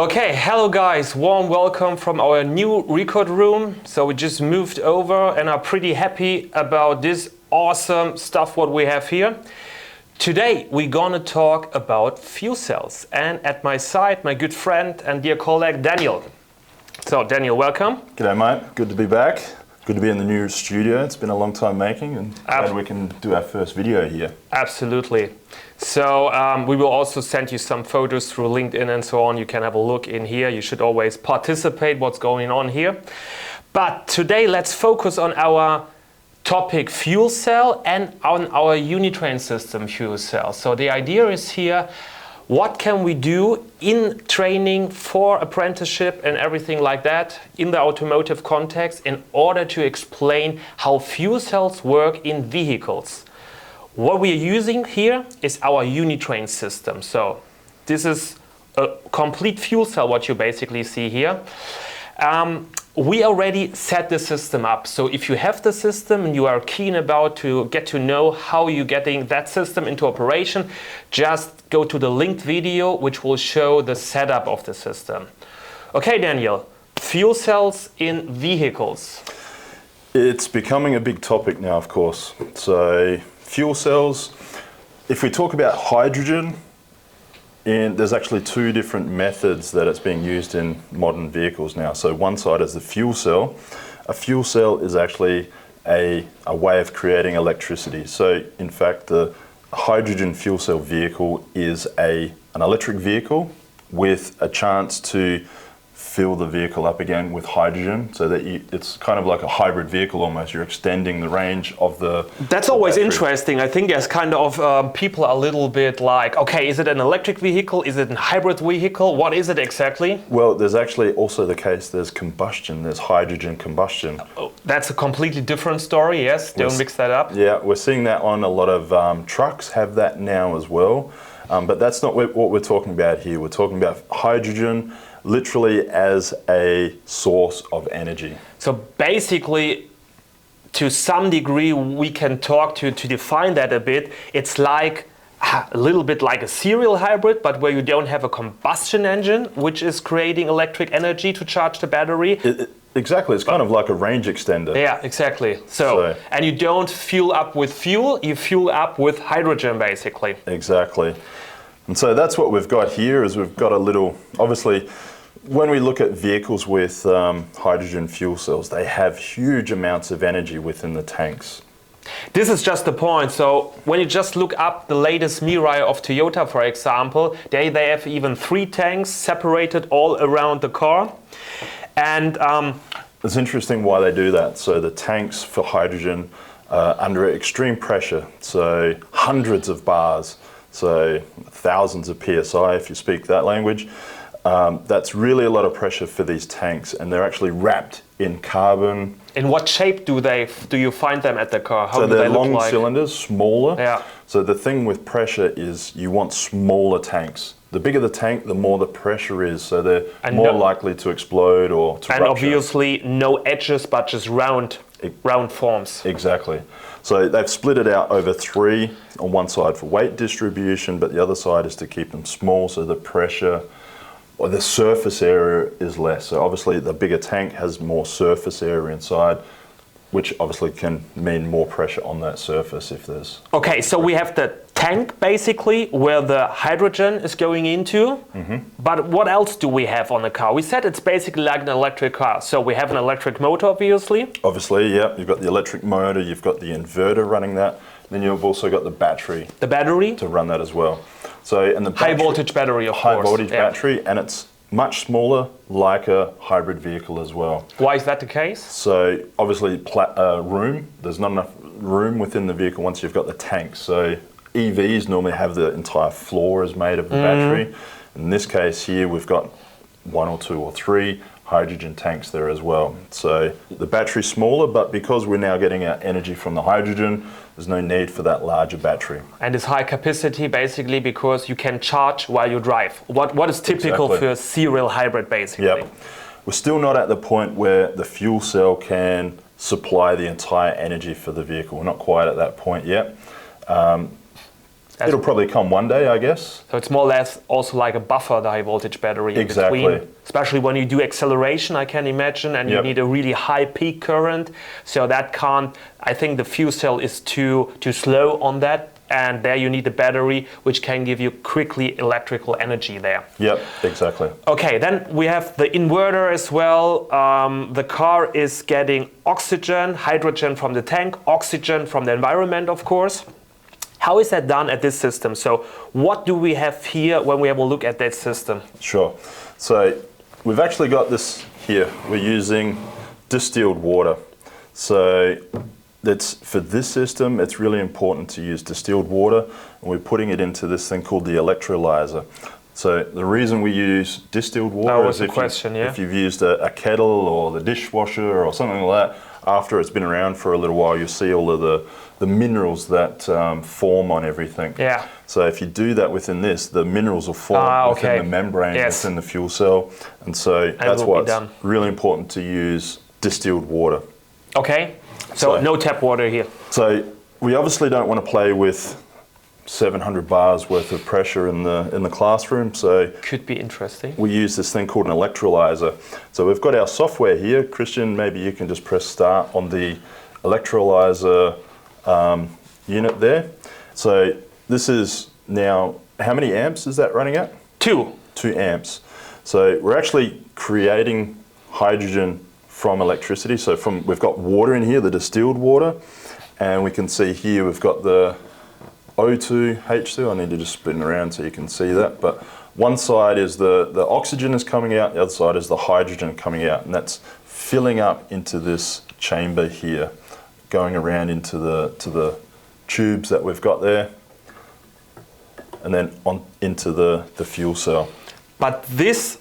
Okay, hello guys, warm welcome from our new record room. So we just moved over and are pretty happy about this awesome stuff what we have here. Today we're gonna talk about fuel cells, and at my side my good friend and dear colleague Daniel. So Daniel, welcome. G'day mate, good to be back. Good to be in the new studio. It's been a long time making and glad we can do our first video here. Absolutely. So we will also send you some photos through LinkedIn and so on. You can have a look in here. You should always participate what's going on here. But today let's focus on our topic fuel cell and on our UniTrain system fuel cell. So the idea is here, what can we do in training for apprenticeship and everything like that in the automotive context in order to explain how fuel cells work in vehicles? What we are using here is our UniTrain system. So this is a complete fuel cell, what you basically see here. We already set the system up. So if you have the system and you are keen about to get to know how you're getting that system into operation, just go to the linked video, which will show the setup of the system. Okay, Daniel, fuel cells in vehicles. It's becoming a big topic now, of course. So fuel cells, if we talk about hydrogen, there's actually two different methods that it's being used in modern vehicles now. So one side is the fuel cell. A fuel cell is actually a way of creating electricity. So in fact, the hydrogen fuel cell vehicle is an electric vehicle with a chance to fill the vehicle up again with hydrogen, so that it's kind of like a hybrid vehicle almost. You're extending the range of the That's always interesting. I think there's kind of people are a little bit like, okay, is it an electric vehicle? Is it a hybrid vehicle? What is it exactly? Well, there's actually also the case, there's combustion, there's hydrogen combustion. Oh, that's a completely different story, yes, don't mix that up. Yeah, we're seeing that on a lot of trucks have that now as well. But that's not what we're talking about here. We're talking about hydrogen literally as a source of energy. So basically, to some degree, we can talk to define that a bit. It's like a little bit like a serial hybrid, but where you don't have a combustion engine, which is creating electric energy to charge the battery. Exactly, it's kind of like a range extender. Yeah, exactly. So, and you don't fuel up with fuel, you fuel up with hydrogen, basically. Exactly. And so that's what we've got here, is we've got a little, obviously, when we look at vehicles with hydrogen fuel cells, they have huge amounts of energy within the tanks. This is just the point. So when you just look up the latest Mirai of Toyota, for example, they have even 3 tanks separated all around the car. And it's interesting why they do that. So the tanks for hydrogen under extreme pressure, so hundreds of bars, so thousands of PSI if you speak that language. That's really a lot of pressure for these tanks, and they're actually wrapped in carbon. In what shape do you find them at the car? How so do they're they look long like? cylinders, smaller. Yeah. So the thing with pressure is you want smaller tanks. The bigger the tank, the more the pressure is, so they're more likely to explode or to rupture. And obviously no edges, but just round forms. Exactly. So they've split it out over 3 on one side for weight distribution, but the other side is to keep them small so the pressure or the surface area is less. So obviously the bigger tank has more surface area inside, which obviously can mean more pressure on that surface if there's... Okay, so we have the tank basically where the hydrogen is going into, but what else do we have on the car? We said it's basically like an electric car. So we have an electric motor, obviously. Obviously, yeah. You've got the electric motor, you've got the inverter running that, then you've also got the battery. The battery? To run that as well. So, and the battery, high voltage battery, of course. High voltage battery, and it's much smaller, like a hybrid vehicle as well. Why is that the case? So obviously room, there's not enough room within the vehicle once you've got the tank. So EVs normally have the entire floor is made of the battery. In this case here, we've got 1 or 2 or 3 hydrogen tanks there as well. So the battery's smaller, but because we're now getting our energy from the hydrogen, there's no need for that larger battery. And it's high capacity basically because you can charge while you drive. What is typical for a serial hybrid basically? Yep. We're still not at the point where the fuel cell can supply the entire energy for the vehicle. We're not quite at that point yet. It'll probably come one day, I guess. So it's more or less also like a buffer, the high voltage battery in between. Especially when you do acceleration, I can imagine, and you need a really high peak current. So that can't, I think the fuel cell is too slow on that. And there you need the battery, which can give you quickly electrical energy there. Yep, exactly. Okay, then we have the inverter as well. The car is getting oxygen, hydrogen from the tank, oxygen from the environment, of course. How is that done at this system? So what do we have here when we have a look at that system? Sure. So we've actually got this here. We're using distilled water. So for this system, it's really important to use distilled water, and we're putting it into this thing called the electrolyzer. So the reason we use distilled water is if you've used a kettle or the dishwasher or something like that, after it's been around for a little while, you see all of the minerals that form on everything. Yeah. So if you do that within this, the minerals will form within the membrane, within the fuel cell, and so that's why it's really important to use distilled water. Okay. So no tap water here. So we obviously don't want to play with 700 bars worth of pressure in the classroom. So could be interesting. We use this thing called an electrolyzer. So we've got our software here. Christian, maybe you can just press start on the electrolyzer unit there. So this is now, how many amps is that running at? 2 amps. So we're actually creating hydrogen from electricity. So we've got water in here, the distilled water, and we can see here we've got the O2, H2. I need to just spin around so you can see that. But one side is the oxygen is coming out, the other side is the hydrogen coming out, and that's filling up into this chamber here, going around into the tubes that we've got there, and then on into the fuel cell. But this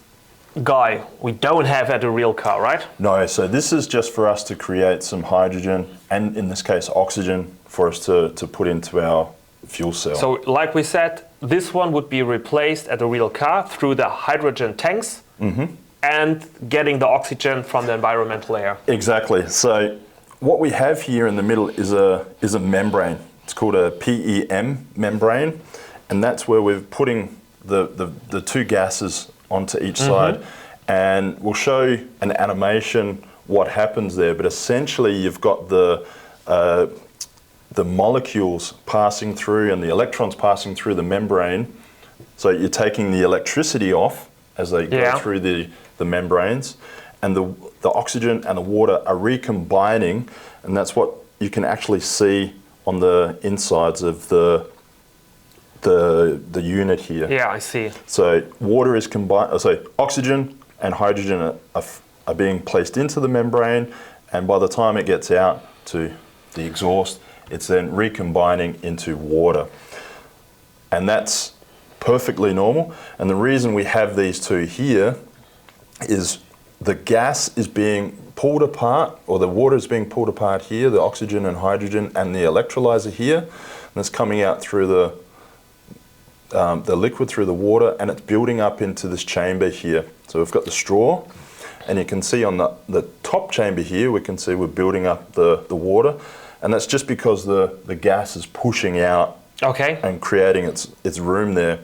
guy we don't have at a real car, right? No, so this is just for us to create some hydrogen, and in this case oxygen, for us to put into our fuel cell. So like we said, this one would be replaced at a real car through the hydrogen tanks and getting the oxygen from the environmental air. Exactly. So what we have here in the middle is a membrane. It's called a PEM membrane, and that's where we're putting the two gases onto each side, and we'll show an animation what happens there. But essentially, you've got the molecules passing through and the electrons passing through the membrane. So you're taking the electricity off as they go through the membranes, and the oxygen and the water are recombining, and that's what you can actually see on the insides of the unit here. Yeah, I see. So water is combined, so oxygen and hydrogen are being placed into the membrane, and by the time it gets out to the exhaust, it's then recombining into water. And that's perfectly normal. And the reason we have these two here is the gas is being pulled apart, or the water is being pulled apart here, the oxygen and hydrogen, and the electrolyzer here, and it's coming out through the liquid through the water, and it's building up into this chamber here. So we've got the straw, and you can see on the top chamber here, we can see we're building up the water, and that's just because the gas is pushing out and creating its room there.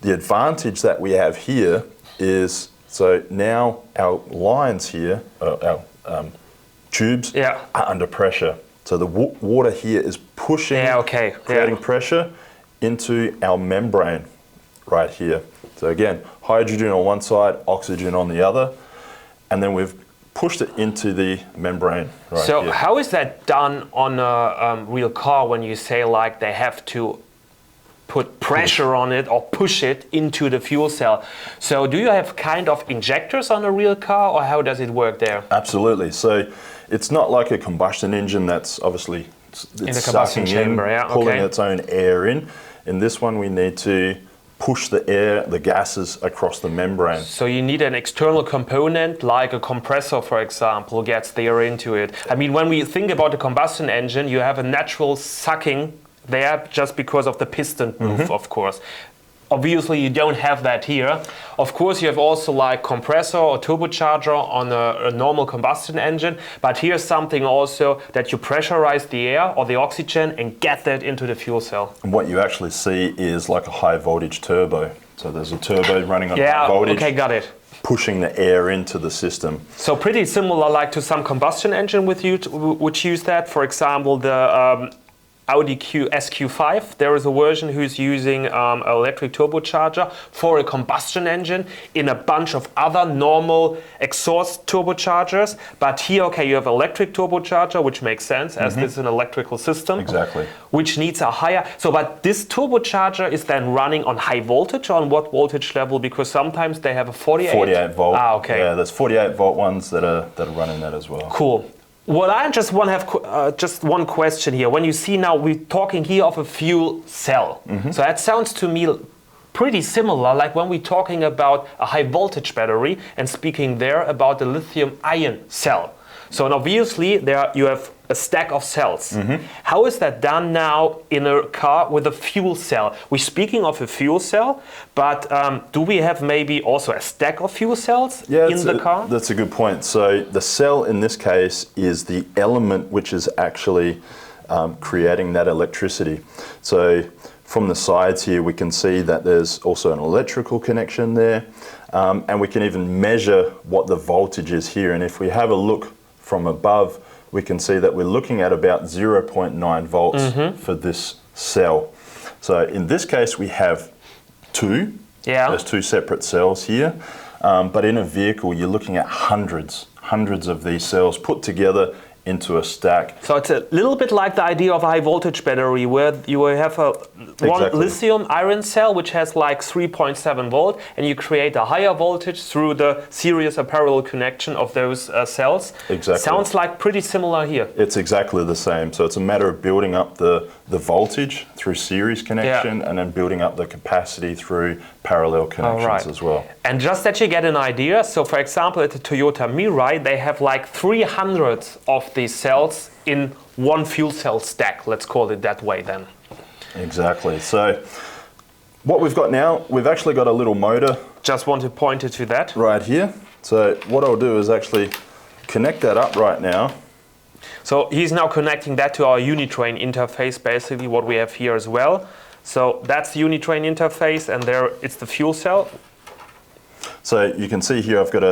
The advantage that we have here is, so now our lines here, our tubes are under pressure. So the water here is pushing, creating pressure into our membrane right here. So again, hydrogen on one side, oxygen on the other, and then we've pushed it into the membrane right so here. How is that done on a real car when you say like they have to put pressure on it or push it into the fuel cell? So do you have kind of injectors on a real car, or how does it work there? Absolutely. So it's not like a combustion engine that's obviously in the combustion chamber, pulling its own air in. In this one, we need to push the gases across the membrane. So you need an external component, like a compressor, for example, gets the air into it. I mean, when we think about a combustion engine, you have a natural sucking there just because of the piston move, of course. Obviously, you don't have that here. Of course, you have also like compressor or turbocharger on a normal combustion engine, but here's something also that you pressurize the air or the oxygen and get that into the fuel cell. And what you actually see is like a high voltage turbo. So there's a turbo running on high voltage. Okay, got it. Pushing the air into the system. So pretty similar like to some combustion engine which use that. For example, the Audi SQ5, there is a version who's using an electric turbocharger for a combustion engine in a bunch of other normal exhaust turbochargers. But here, okay, you have electric turbocharger, which makes sense as this is an electrical system. Exactly. Which needs a higher, but this turbocharger is then running on high voltage, on what voltage level? Because sometimes they have a 48 volt. Ah, okay. Yeah, there's 48 volt ones that are running that as well. Cool. Well, I just want to have just one question here. When you see now, we're talking here of a fuel cell. So that sounds to me pretty similar, like when we're talking about a high voltage battery and speaking there about the lithium ion cell. So and obviously there you have a stack of cells. How is that done now in a car with a fuel cell? We're speaking of a fuel cell, but do we have maybe also a stack of fuel cells in the car? That's a good point. So the cell in this case is the element which is actually creating that electricity. So from the sides here we can see that there's also an electrical connection there, and we can even measure what the voltage is here. And if we have a look from above, we can see that we're looking at about 0.9 volts for this cell. So in this case, we have two. Yeah. There's two separate cells here. But in a vehicle, you're looking at hundreds of these cells put together into a stack. So it's a little bit like the idea of a high voltage battery where you have one lithium iron cell which has like 3.7 volt and you create a higher voltage through the series or parallel connection of those cells. Exactly. Sounds like pretty similar here. It's exactly the same. So it's a matter of building up the voltage through series connection and then building up the capacity through parallel connections as well. And just that you get an idea, so for example at the Toyota Mirai they have like 300 of these cells in one fuel cell stack, let's call it that way then. Exactly. So what we've got now, we've actually got a little motor. Just want to point it to that. Right here. So what I'll do is actually connect that up right now. So he's now connecting that to our UniTrain interface, basically what we have here as well. So that's the UniTrain interface and there it's the fuel cell. So you can see here I've got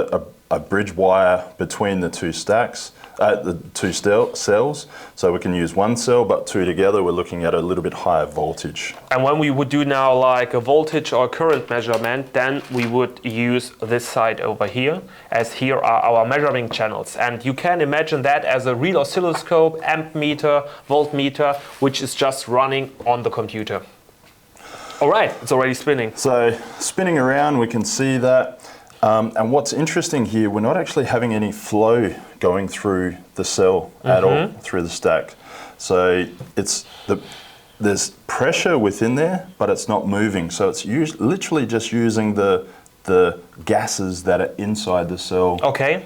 a bridge wire between the two stacks, the two cells. So we can use one cell, but two together we're looking at a little bit higher voltage. And when we would do now like a voltage or current measurement, then we would use this side over here, as here are our measuring channels. And you can imagine that as a real oscilloscope, amp meter, voltmeter, which is just running on the computer. All right, it's already spinning. So spinning around, we can see that. And what's interesting here, we're not actually having any flow going through the cell at all, through the stack. So there's pressure within there, but it's not moving. So it's literally just using the gases that are inside the cell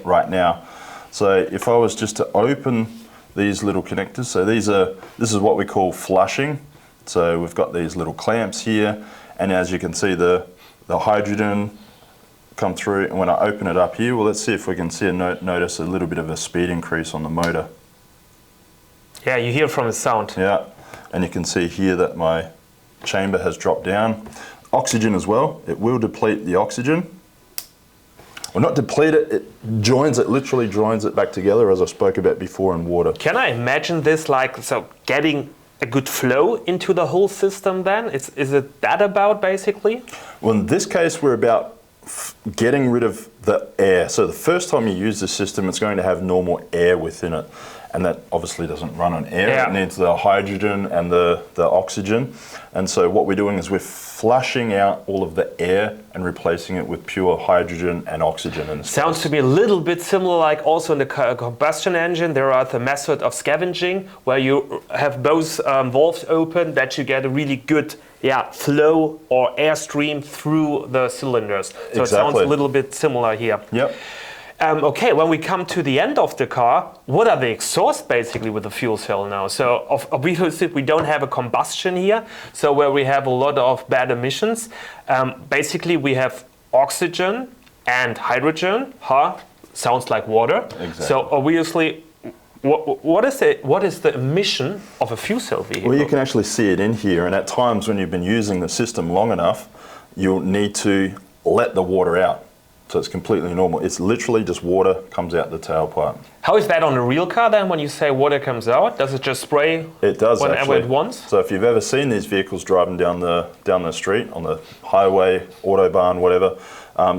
right now. So if I was just to open these little connectors, so this is what we call flushing. So we've got these little clamps here, and as you can see the hydrogen come through, and when I open it up here, well, let's see if we can see notice a little bit of a speed increase on the motor. Yeah, you hear from the sound. Yeah, and you can see here that my chamber has dropped down. Oxygen as well, it will deplete the oxygen. Well, not deplete it, it literally joins it back together, as I spoke about before in water. Can I imagine this like, so getting a good flow into the whole system then? Is it that about basically? Well, in this case, we're about getting rid of the air. So the first time you use the system, it's going to have normal air within it. And that obviously doesn't run on air. Yeah. It needs the hydrogen and the oxygen. And so what we're doing is we're flushing out all of the air and replacing it with pure hydrogen and oxygen. Sounds to me a little bit similar like also in the combustion engine. There are the method of scavenging where you have both valves open that you get a really good flow or airstream through the cylinders. So It sounds a little bit similar here. Yep. Okay, when we come to the end of the car, what are the exhausts basically with the fuel cell now? So obviously we don't have a combustion here, so where we have a lot of bad emissions. Basically we have oxygen and hydrogen. Sounds like water. Exactly. So obviously, what is the emission of a fuel cell vehicle? Well, you can actually see it in here, and at times when you've been using the system long enough, you'll need to let the water out. So it's completely normal. It's literally just water comes out the tailpipe. How is that on a real car then when you say water comes out? Does it just spray It does whenever actually. it wants? So if you've ever seen these vehicles driving down the street, on the highway, autobahn, whatever,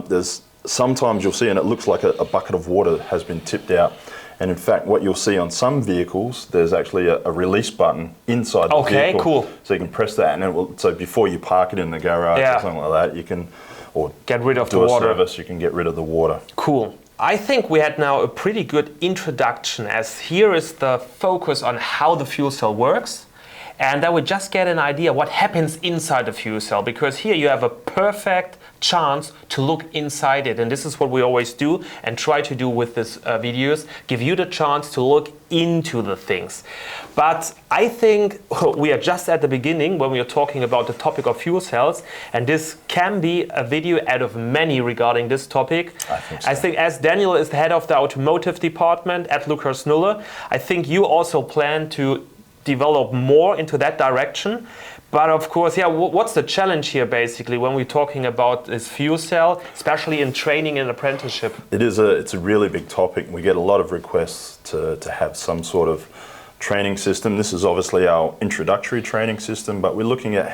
there's sometimes you'll see, and it looks like a bucket of water has been tipped out. And in fact, what you'll see on some vehicles, there's actually a release button inside the vehicle. Okay, cool. So you can press that, and it will, so before you park it in the garage or something like that, you can, or get rid of do the a water. service, you can get rid of the water. Cool. I think we had now a pretty good introduction, as here is the focus on how the fuel cell works. And then we just get an idea what happens inside the fuel cell, because here you have a perfect chance to look inside it. And this is what we always do and try to do with these videos, give you the chance to look into the things. But I think we are just at the beginning when we are talking about the topic of fuel cells, and this can be a video out of many regarding this topic. I think so. As Daniel is the head of the automotive department at Lucas-Nülle, I think you also plan to develop more into that direction. But of course, what's the challenge here basically when we're talking about this fuel cell, especially in training and apprenticeship? It's a really big topic. We get a lot of requests to have some sort of training system. This is obviously our introductory training system, but we're looking at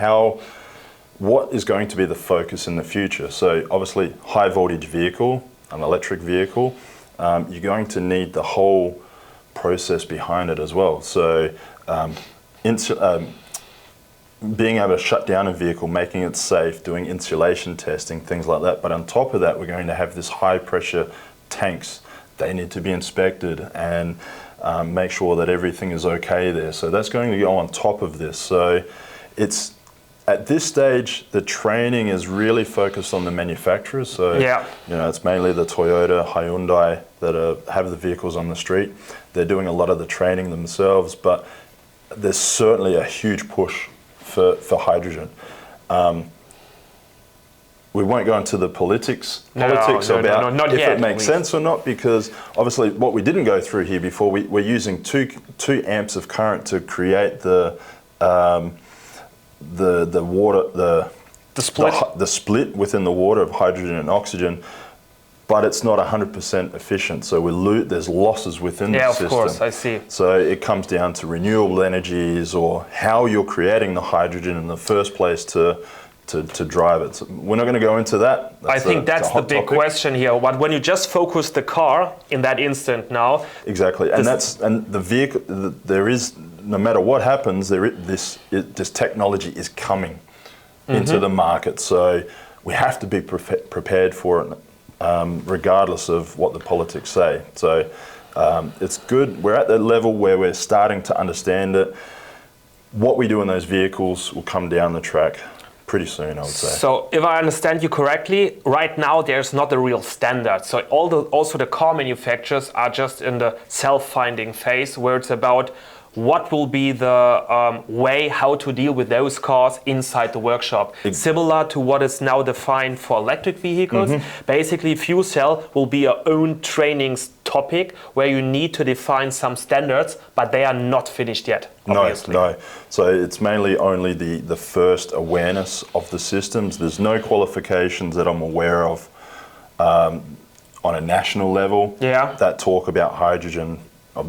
what is going to be the focus in the future. So obviously high voltage vehicle, an electric vehicle, you're going to need the whole process behind it as well. So being able to shut down a vehicle, making it safe, doing insulation testing, things like that. But on top of that, we're going to have this high pressure tanks. They need to be inspected and make sure that everything is okay there. So that's going to go on top of this. So it's, at this stage, the training is really focused on the manufacturers. So it's mainly the Toyota, Hyundai that have the vehicles on the street. They're doing a lot of the training themselves, but there's certainly a huge push for hydrogen. We won't go into the politics about if it makes sense or not, because obviously what we didn't go through here before, we're using two amps of current to create the split within the water of hydrogen and oxygen. But it's not 100% efficient, so there's losses within the system. Yeah, of course, I see. So it comes down to renewable energies or how you're creating the hydrogen in the first place to drive it. So we're not going to go into that. I think that's the big question here. But when you just focus the car in that instant now, exactly, and the vehicle. There is, no matter what happens, this technology is coming into the market. So we have to be prepared for it. Regardless of what the politics say. So it's good. We're at that level where we're starting to understand it. What we do in those vehicles will come down the track pretty soon, I would say. So if I understand you correctly, right now there's not a real standard. So also the car manufacturers are just in the self-finding phase, where it's about what will be the way how to deal with those cars inside the workshop. Similar to what is now defined for electric vehicles. Basically, fuel cell will be your own training topic where you need to define some standards, but they are not finished yet, obviously. No. So it's mainly only the first awareness of the systems. There's no qualifications that I'm aware of on a national level that talk about hydrogen,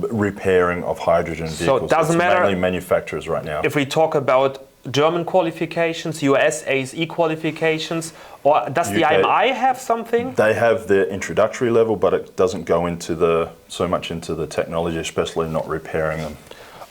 repairing of hydrogen vehicles. So it doesn't matter mainly manufacturers right now. If we talk about German qualifications, US ASE qualifications, or does the IMI have something? They have their introductory level, but it doesn't go into so much into the technology, especially not repairing them.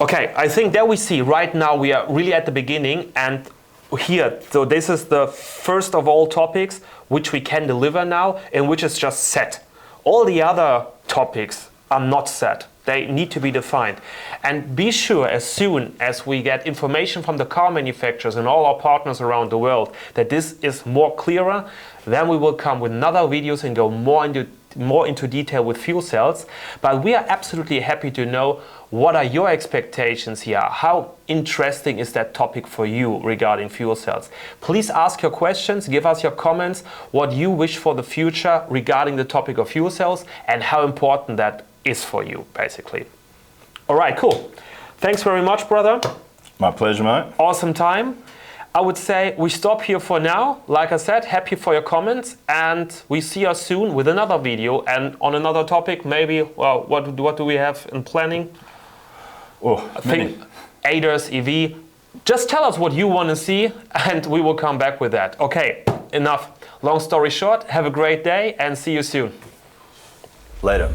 Okay, I think there we see right now we are really at the beginning, and here, so this is the first of all topics which we can deliver now and which is just set. All the other topics are not set. They need to be defined. And be sure, as soon as we get information from the car manufacturers and all our partners around the world, that this is more clearer, then we will come with another videos and go more more into detail with fuel cells, but we are absolutely happy to know what are your expectations here. How interesting is that topic for you regarding fuel cells? Please ask your questions, give us your comments, what you wish for the future regarding the topic of fuel cells and how important that is for you, basically. All right, cool. Thanks very much, brother. My pleasure, mate. Awesome time. I would say we stop here for now. Like I said, happy for your comments, and we see us soon with another video and on another topic. Maybe, well, what do we have in planning? Oh, I think ADAS, EV. Just tell us what you want to see, and we will come back with that. Okay, enough. Long story short, have a great day and see you soon. Later.